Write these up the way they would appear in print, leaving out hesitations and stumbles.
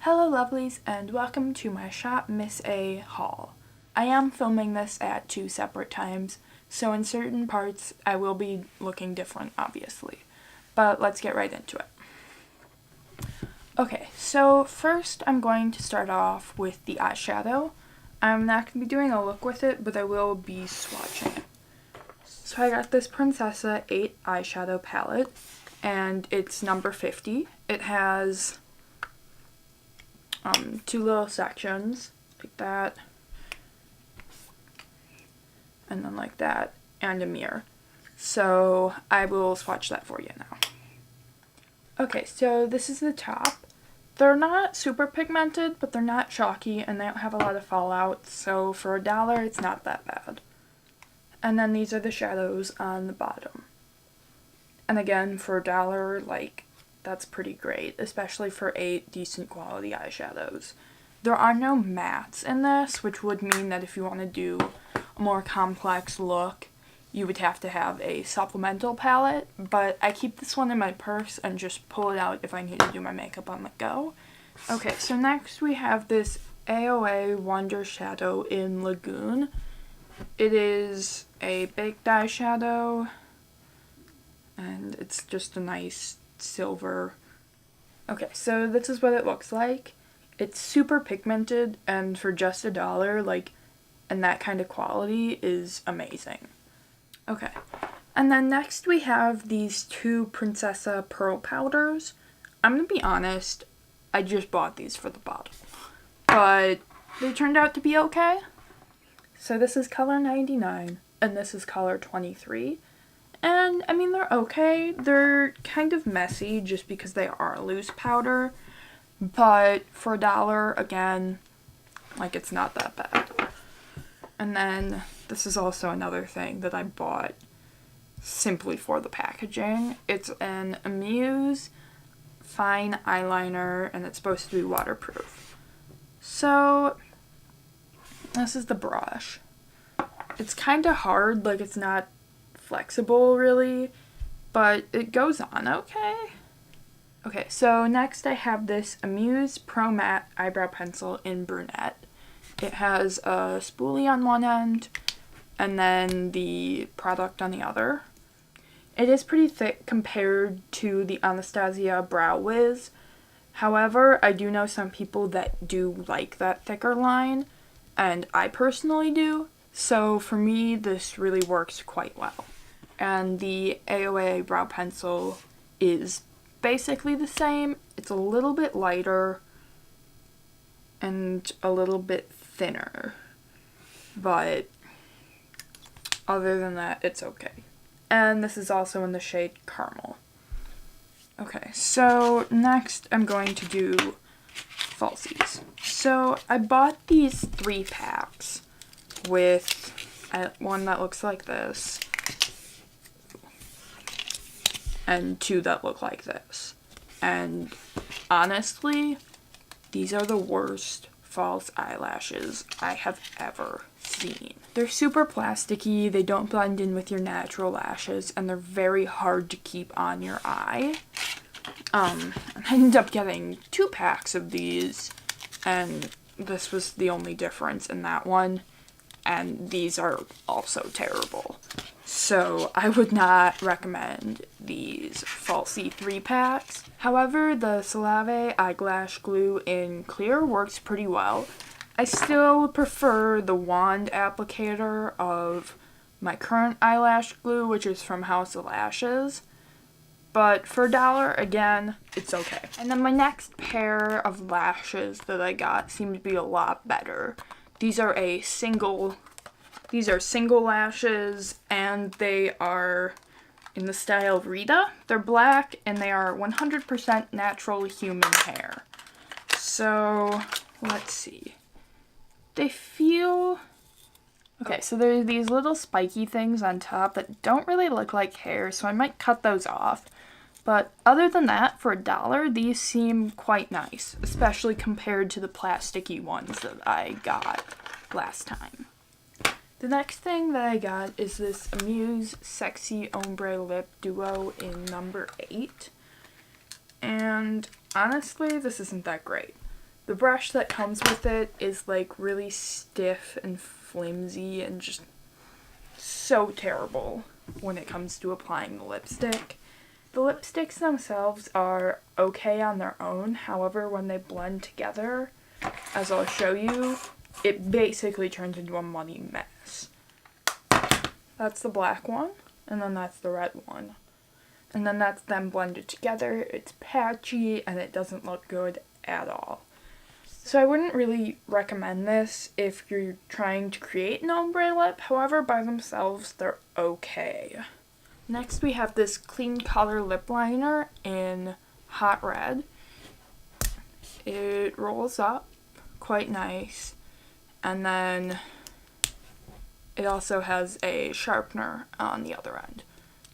Hello lovelies and welcome to my Shop Miss A haul. I am filming this at 2 separate times, so in certain parts I will be looking different obviously, but let's get right into it. Okay, so first I'm going to start off with the eyeshadow. I'm not going to be doing a look with it, but I will be swatching it. So I got this Princessa 8 eyeshadow palette, and it's number 50. It has two little sections, like that, and then like that, and a mirror. So I will swatch that for you now. Okay, so this is the top. They're not super pigmented, but they're not chalky, and they don't have a lot of fallout, so for $1, it's not that bad. And then these are the shadows on the bottom. And again, for $1, like, that's pretty great, especially for 8 decent quality eyeshadows. There are no mattes in this, which would mean that if you want to do a more complex look, you would have to have a supplemental palette, but I keep this one in my purse and just pull it out if I need to do my makeup on the go. Okay, so next we have this AOA Wonder Shadow in Lagoon. It is a baked eyeshadow, and it's just a nice silver. Okay, so this is what it looks like. It's super pigmented, and for just $1, like, and that kind of quality is amazing. Okay, and then next we have these two Princessa pearl powders. I'm gonna be honest, I just bought these for the bottle, but they turned out to be okay. So this is color 99, and this is color 23. And, I mean, they're okay. They're kind of messy just because they are loose powder. But for $1, again, like, it's not that bad. And then this is also another thing that I bought simply for the packaging. It's an Amuse fine eyeliner, and it's supposed to be waterproof. So, this is the brush. It's kind of hard, like, it's not flexible really, but it goes on okay. Okay, so next I have this Amuse Pro Matte Eyebrow Pencil in Brunette. It has a spoolie on one end, and then the product on the other. It is pretty thick compared to the Anastasia Brow Wiz. However, I do know some people that do like that thicker line, and I personally do. So for me, this really works quite well. And the AOA Brow Pencil is basically the same. It's a little bit lighter and a little bit thinner. But other than that, it's okay. And this is also in the shade Caramel. Okay, so next I'm going to do falsies. So I bought these 3 packs with one that looks like this and 2 that look like this. And honestly, these are the worst false eyelashes I have ever seen. They're super plasticky, they don't blend in with your natural lashes, and they're very hard to keep on your eye. I ended up getting 2 packs of these, and this was the only difference in that one. And these are also terrible. So I would not recommend these falsie 3 packs. However, the celave eyelash glue in clear works pretty well. I still prefer the wand applicator of my current eyelash glue, which is from House of Lashes. But for $1, again, it's okay. And then my next pair of lashes that I got seem to be a lot better. These are single lashes, and they are in the style Rita. They're black, and they are 100% natural human hair. So, let's see. They feel... Okay, so there are these little spiky things on top that don't really look like hair, so I might cut those off. But other than that, for $1, these seem quite nice, especially compared to the plasticky ones that I got last time. The next thing that I got is this Amuse Sexy Ombre Lip Duo in number 8. And honestly, this isn't that great. The brush that comes with it is like really stiff and flimsy and just so terrible when it comes to applying the lipstick. The lipsticks themselves are okay on their own, however when they blend together, as I'll show you, it basically turns into a muddy mess. That's the black one, and then that's the red one. And then that's them blended together. It's patchy and it doesn't look good at all. So I wouldn't really recommend this if you're trying to create an ombre lip. However, by themselves, they're okay. Next, we have this Kleancolor lip liner in Hot Red. It rolls up quite nice. And then it also has a sharpener on the other end.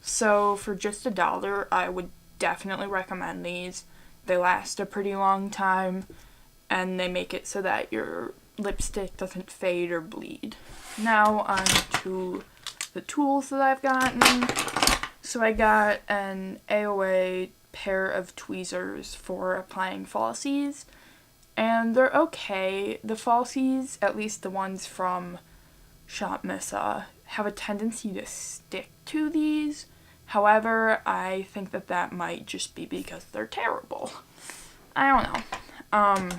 So for just $1, I would definitely recommend these. They last a pretty long time. And they make it so that your lipstick doesn't fade or bleed. Now on to the tools that I've gotten. So I got an AOA pair of tweezers for applying falsies. And they're okay. The falsies, at least the ones from Shop Missa, have a tendency to stick to these. However, I think that might just be because they're terrible. I don't know.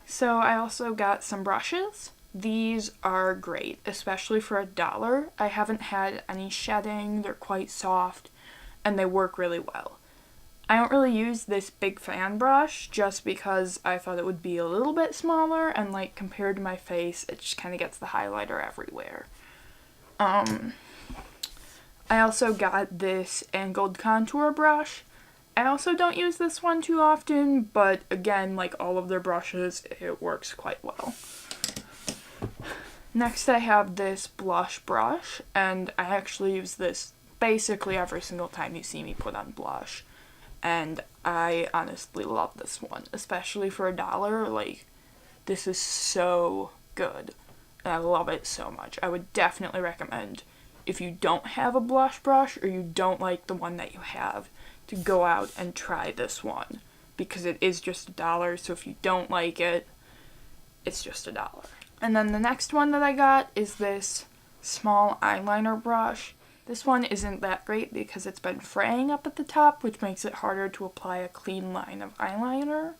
So I also got some brushes. These are great, especially for $1. I haven't had any shedding, they're quite soft, and they work really well. I don't really use this big fan brush just because I thought it would be a little bit smaller, and like compared to my face, it just kind of gets the highlighter everywhere. I also got this angled contour brush. I also don't use this one too often, but again, like all of their brushes, it works quite well. Next I have this blush brush, and I actually use this basically every single time you see me put on blush. And I honestly love this one, especially for $1. Like, this is so good, and I love it so much. I would definitely recommend, if you don't have a blush brush or you don't like the one that you have, to go out and try this one, because it is just $1, so if you don't like it, it's just $1. And then the next one that I got is this small eyeliner brush. This one isn't that great because it's been fraying up at the top, which makes it harder to apply a clean line of eyeliner.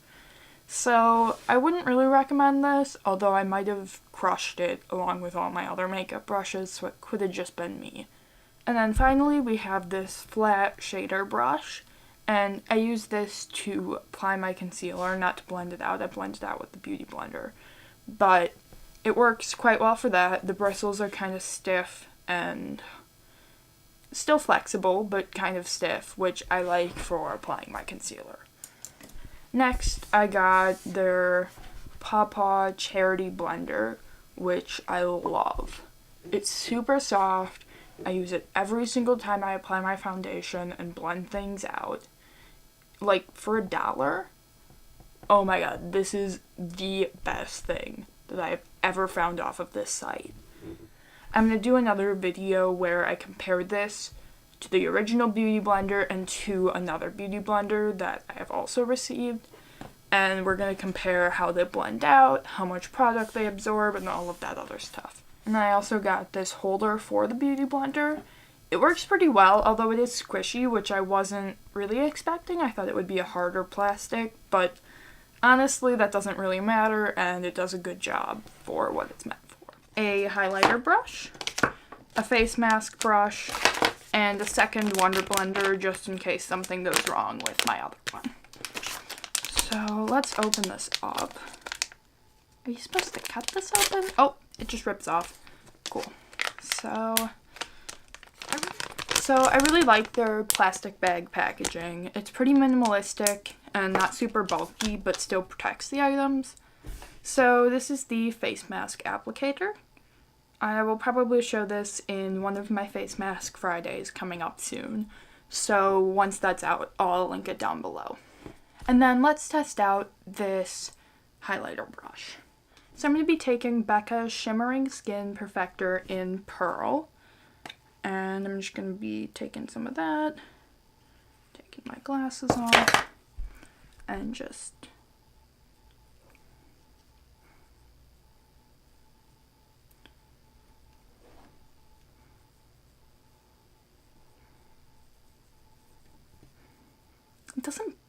So I wouldn't really recommend this, although I might have crushed it along with all my other makeup brushes, so it could have just been me. And then finally we have this flat shader brush, and I use this to apply my concealer, not to blend it out. I blend it out with the Beauty Blender. But it works quite well for that. The bristles are kind of stiff and still flexible, but kind of stiff, which I like for applying my concealer. Next, I got their Paw Charity Blender, which I love. It's super soft. I use it every single time I apply my foundation and blend things out. Like, for $1, oh my god, this is the best thing that I've ever found off of this site. I'm going to do another video where I compare this to the original Beauty Blender and to another Beauty Blender that I have also received. And we're going to compare how they blend out, how much product they absorb, and all of that other stuff. And I also got this holder for the Beauty Blender. It works pretty well, although it is squishy, which I wasn't really expecting. I thought it would be a harder plastic, but honestly, that doesn't really matter, and it does a good job for what it's meant for. A highlighter brush, a face mask brush, and a second Wonder Blender just in case something goes wrong with my other one. So let's open this up. Are you supposed to cut this open? Oh, it just rips off. Cool. So I really like their plastic bag packaging. It's pretty minimalistic and not super bulky, but still protects the items. So this is the face mask applicator. I will probably show this in one of my face mask Fridays coming up soon. So once that's out, I'll link it down below. And then let's test out this highlighter brush. So I'm going to be taking Becca's Shimmering Skin Perfector in Pearl. And I'm just going to be taking some of that, taking my glasses off, and just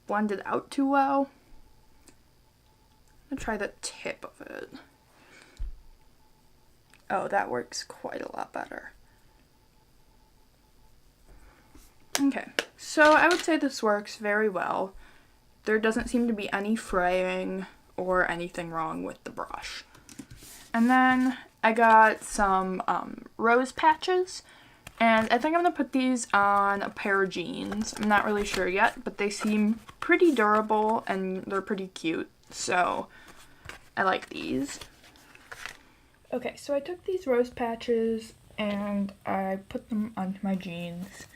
blended out too well. I'm gonna try the tip of it. Oh, that works quite a lot better. Okay, so I would say this works very well. There doesn't seem to be any fraying or anything wrong with the brush. And then I got some rose patches, and I think I'm going to put these on a pair of jeans. I'm not really sure yet, but they seem pretty durable and they're pretty cute, so I like these. Okay, so I took these rose patches and I put them onto my jeans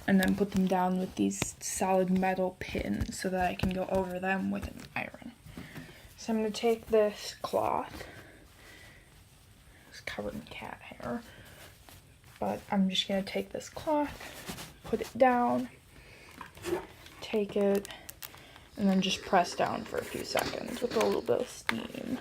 and then put them down with these solid metal pins so that I can go over them with an iron. So I'm going to take this cloth. It's covered in cat hair. But I'm just going to take this cloth, put it down, take it, and then just press down for a few seconds with a little bit of steam.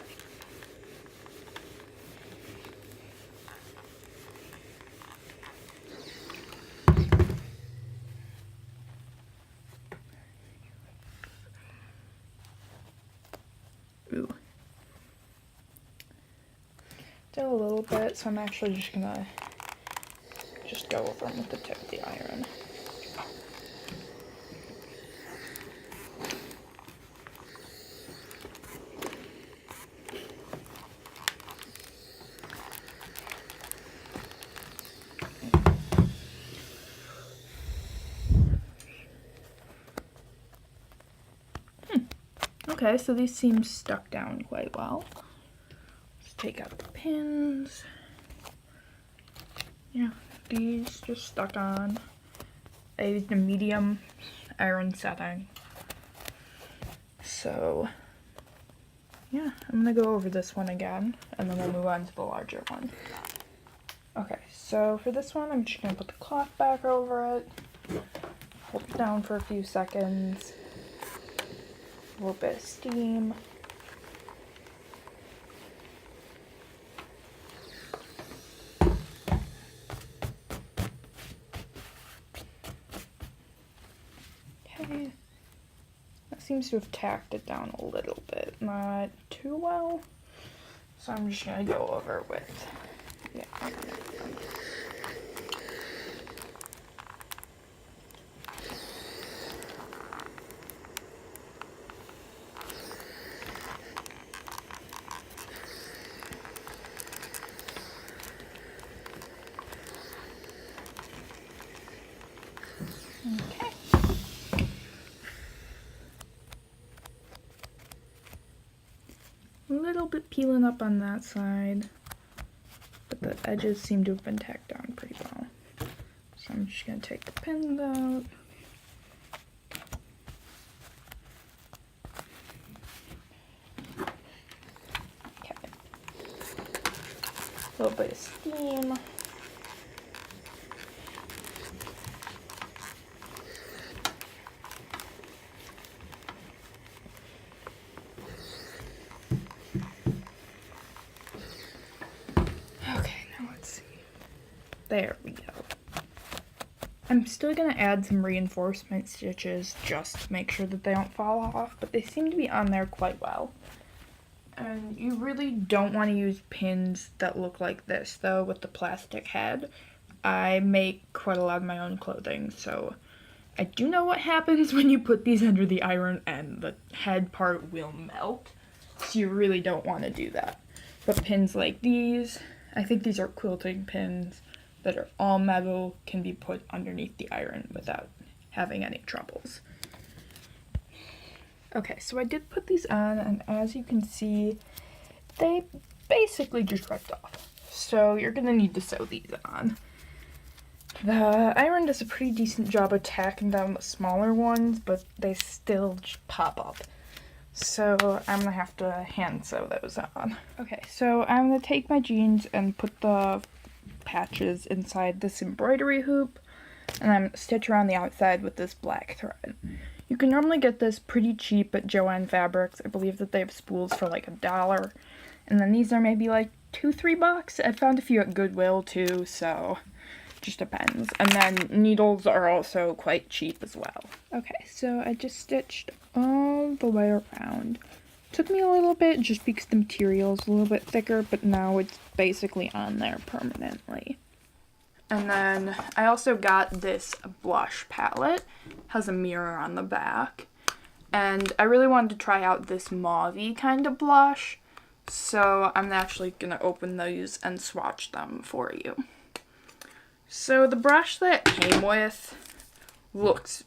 Ooh. Still a little bit, so I'm actually just gonna go over them with the tip of the iron. Okay, so these seem stuck down quite well. Let's take out the pins. Yeah, these just stuck on. I used a medium iron setting. So, yeah, I'm gonna go over this one again, and then we'll move on to the larger one. Okay, so for this one, I'm just gonna put the cloth back over it, hold it down for a few seconds, a little bit of steam. Okay, that seems to have tacked it down a little bit, not too well, so I'm just gonna go over with, yeah. Okay. A little bit peeling up on that side, but the edges seem to have been tacked down pretty well. So I'm just going to take the pins out. Okay. A little bit of steam. There we go. I'm still going to add some reinforcement stitches just to make sure that they don't fall off, but they seem to be on there quite well. And you really don't want to use pins that look like this, though, with the plastic head. I make quite a lot of my own clothing, so I do know what happens when you put these under the iron and the head part will melt, so you really don't want to do that. But pins like these, I think these are quilting pins that are all metal, can be put underneath the iron without having any troubles. Okay, so I did put these on, and as you can see, they basically just ripped off. So you're gonna need to sew these on. The iron does a pretty decent job of tacking down the smaller ones, but they still just pop up. So I'm gonna have to hand sew those on. Okay, so I'm gonna take my jeans and put the patches inside this embroidery hoop, and I'm stitch around the outside with this black thread. You can normally get this pretty cheap at Joann Fabrics. I believe that they have spools for like $1, and then these are maybe like $2-3. I found a few at Goodwill too, so Just depends. And then needles are also quite cheap as well. Okay, so I just stitched all the way around. Took me a little bit just because the material is a little bit thicker, but now it's basically on there permanently. And then I also got this blush palette. It has a mirror on the back. And I really wanted to try out this mauve-y kind of blush. So I'm actually going to open these and swatch them for you. So the brush that it came with looks,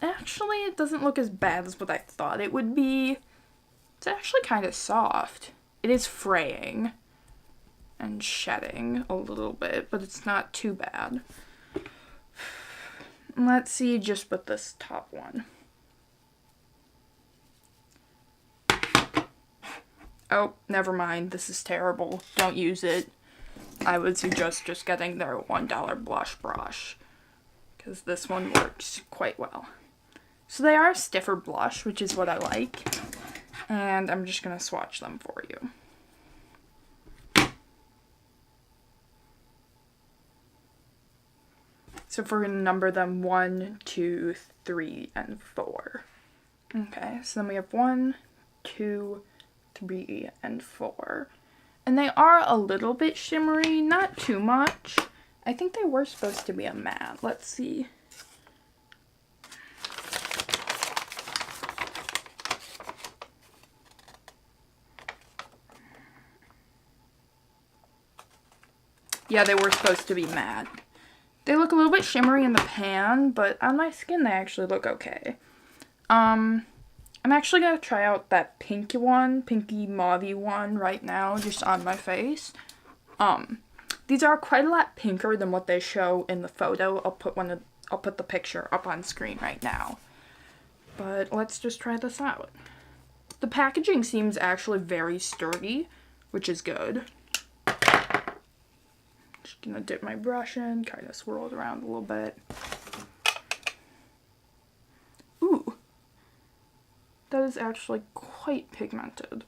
actually it doesn't look as bad as what I thought it would be. It's actually kind of soft. It is fraying and shedding a little bit, but it's not too bad. Let's see just with this top one. Oh, never mind. This is terrible. Don't use it. I would suggest just getting their $1 blush brush, because this one works quite well. So they are a stiffer blush, which is what I like. And I'm just going to swatch them for you. So if we're going to number them 1, 2, 3, and 4. Okay, so then we have 1, 2, 3, and 4. And they are a little bit shimmery, not too much. I think they were supposed to be a matte. Let's see. Yeah, they were supposed to be matte. They look a little bit shimmery in the pan, but on my skin they actually look okay. I'm actually going to try out that pinky mauve-y one right now, just on my face. These are quite a lot pinker than what they show in the photo. I'll put the picture up on screen right now. But let's just try this out. The packaging seems actually very sturdy, which is good. Just gonna dip my brush in, kind of swirl it around a little bit. Ooh. That is actually quite pigmented.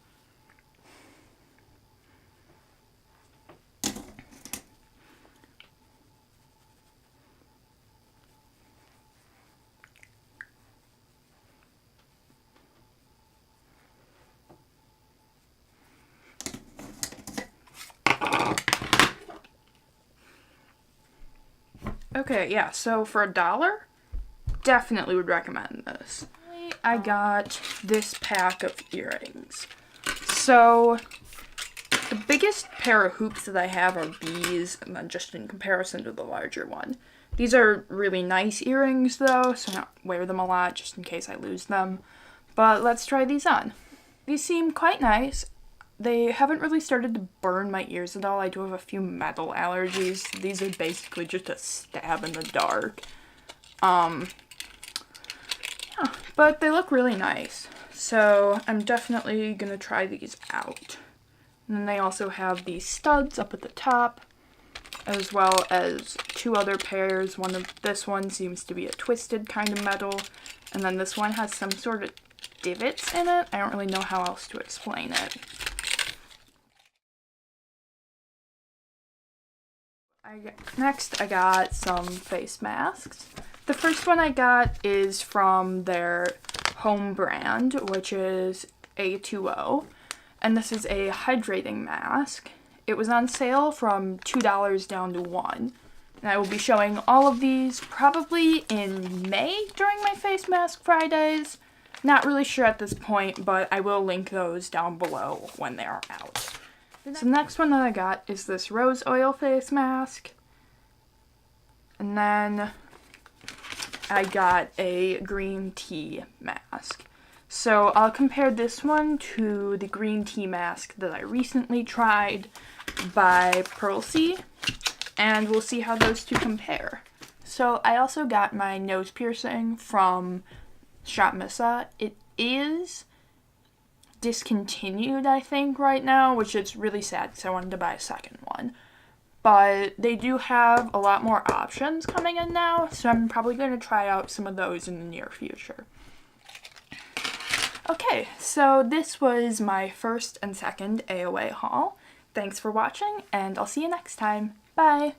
Okay, yeah, so for $1, definitely would recommend this. I got this pack of earrings. So the biggest pair of hoops that I have are these, and then just in comparison to the larger one. These are really nice earrings though, so I don't wear them a lot just in case I lose them. But let's try these on. These seem quite nice. They haven't really started to burn my ears at all. I do have a few metal allergies. These are basically just a stab in the dark. Yeah, but they look really nice. So I'm definitely going to try these out. And then they also have these studs up at the top, as well as 2 other pairs. This one seems to be a twisted kind of metal, and then this one has some sort of divots in it. I don't really know how else to explain it. Next, I got some face masks. The first one I got is from their home brand, which is A2O, and this is a hydrating mask. It was on sale from $2 down to $1, and I will be showing all of these probably in May during my face mask Fridays. Not really sure at this point, but I will link those down below when they are out. So the next one that I got is this rose oil face mask. And then I got a green tea mask. So I'll compare this one to the green tea mask that I recently tried by falsie, and we'll see how those two compare. So I also got my nose piercing from Shop Missa. It is discontinued, I think, right now, which is really sad because I wanted to buy a second one. But they do have a lot more options coming in now, so I'm probably going to try out some of those in the near future. Okay, so this was my first and second AOA haul. Thanks for watching, and I'll see you next time. Bye!